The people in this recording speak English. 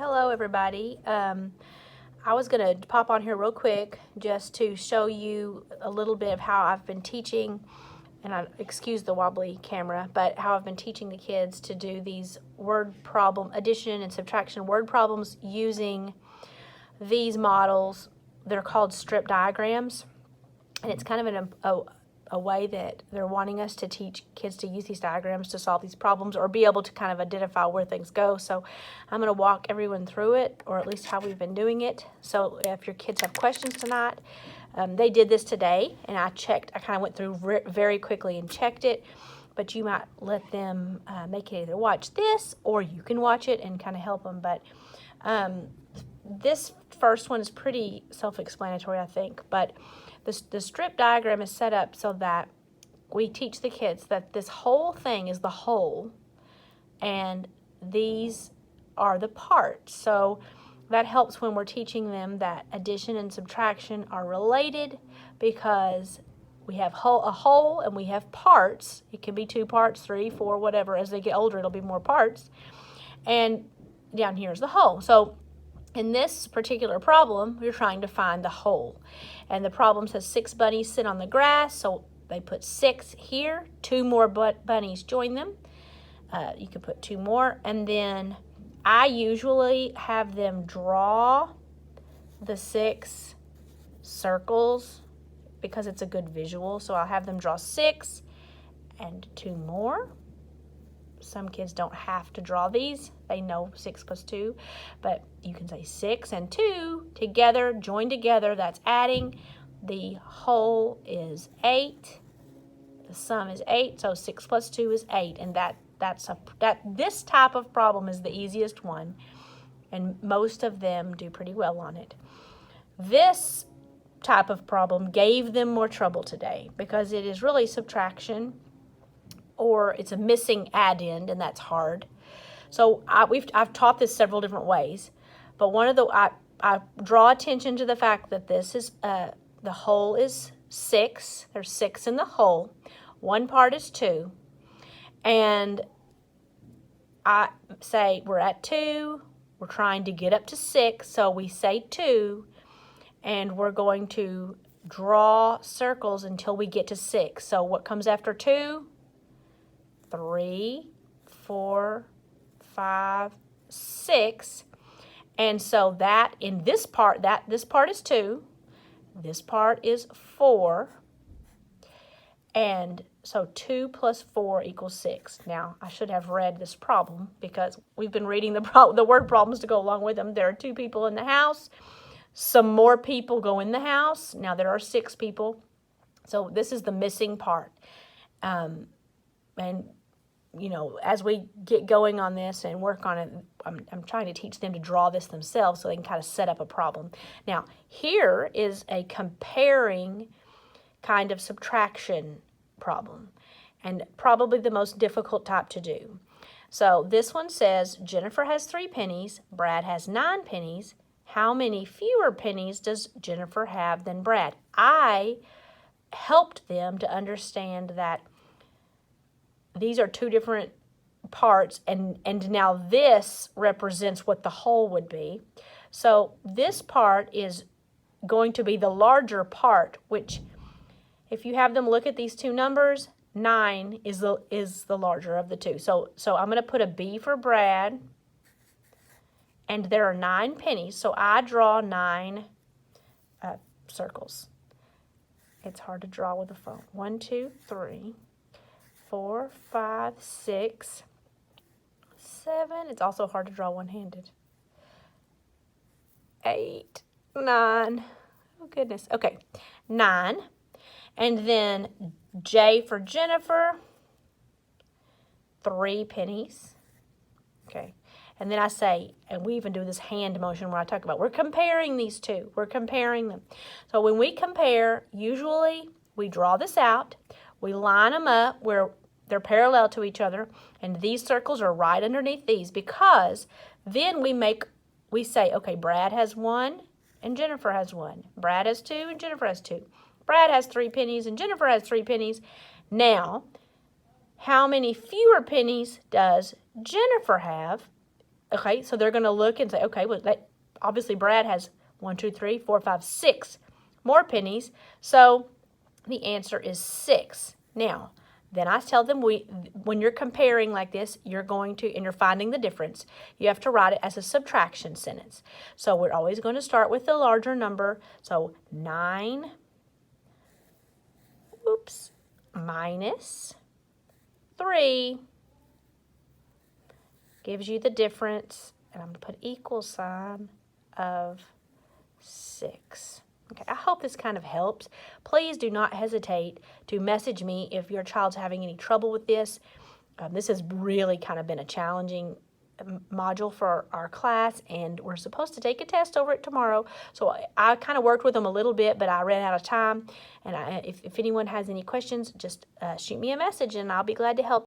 Hello everybody. I was going to pop on here real quick just to show you a little bit of how I've been teaching, and I excuse the wobbly camera, but how I've been teaching the kids to do these word problem, addition and subtraction word problems using these models. They're called strip diagrams, and it's kind of a way that they're wanting us to teach kids to use these diagrams to solve these problems or be able to kind of identify where things go. So I'm going to walk everyone through it, or at least how we've been doing it. So if your kids have questions tonight, they did this today, and I kind of went through very quickly and checked it, but you might let them make it either watch this or you can watch it and kind of help them. But this first one is pretty self-explanatory, I think, but the strip diagram is set up so that we teach the kids that this whole thing is the whole, and these are the parts. So that helps when we're teaching them that addition and subtraction are related, because we have a whole and we have parts. It can be 2 parts, 3, 4, whatever. As they get older, it'll be more parts. And down here is the whole. So in this particular problem, we're trying to find the whole. And the problem says 6 bunnies sit on the grass, so they put 6 here. 2 more bunnies join them. You could put 2 more. And then I usually have them draw the 6 circles because it's a good visual. So I'll have them draw 6 and 2 more. Some kids don't have to draw these. They know 6 plus 2, but you can say 6 and 2 together, joined together. That's adding. The whole is 8. The sum is 8, so 6 plus 2 is 8, and this type of problem is the easiest one, and most of them do pretty well on it. This type of problem gave them more trouble today because it is really subtraction, or it's a missing addend, and that's hard. So I've taught this several different ways, but I draw attention to the fact that this is the whole is 6. There's 6 in the whole. 1 part is 2, and I say we're at 2. We're trying to get up to 6, so we say 2, and we're going to draw circles until we get to 6. So what comes after 2? 3, 4, 5, 6. And so that in this part, this part is 2, this part is 4, and so 2 plus 4 equals 6. Now, I should have read this problem because we've been reading the word problems to go along with them. There are 2 people in the house. Some more people go in the house. Now there are 6 people. So this is the missing part. And you know, as we get going on this and work on it, I'm trying to teach them to draw this themselves so they can kind of set up a problem. Now, here is a comparing kind of subtraction problem, and probably the most difficult type to do. So this one says, Jennifer has 3 pennies, Brad has 9 pennies. How many fewer pennies does Jennifer have than Brad? I helped them to understand that these are 2 different parts, and now this represents what the whole would be. So this part is going to be the larger part, which if you have them look at these 2 numbers, 9 is the larger of the 2. So I'm going to put a B for Brad, and there are 9 pennies, so I draw 9 circles. It's hard to draw with a phone. 1, 2, 3, 4, 5, 6, 7. It's also hard to draw one-handed. 8, 9. Oh, goodness. Okay, 9. And then J for Jennifer, 3 pennies. Okay. And then I say, and we even do this hand motion where I talk about, we're comparing these 2. We're comparing them. So when we compare, usually we draw this out. We line them up where they're parallel to each other, and these circles are right underneath these, because then we say, okay, Brad has 1 and Jennifer has 1. Brad has 2 and Jennifer has 2. Brad has 3 pennies and Jennifer has 3 pennies. Now, how many fewer pennies does Jennifer have? Okay, so they're going to look and say, okay, well, that obviously Brad has 1, 2, 3, 4, 5, 6 more pennies. So the answer is 6. Now, then I tell them when you're comparing like this, you're going to, and you're finding the difference, you have to write it as a subtraction sentence. So we're always going to start with the larger number. So 9, minus 3 gives you the difference, and I'm going to put equal sign of 6. Okay, I hope this kind of helps. Please do not hesitate to message me if your child's having any trouble with this. This has really kind of been a challenging module for our class, and we're supposed to take a test over it tomorrow. So I kind of worked with them a little bit, but I ran out of time. And if anyone has any questions, just shoot me a message, and I'll be glad to help.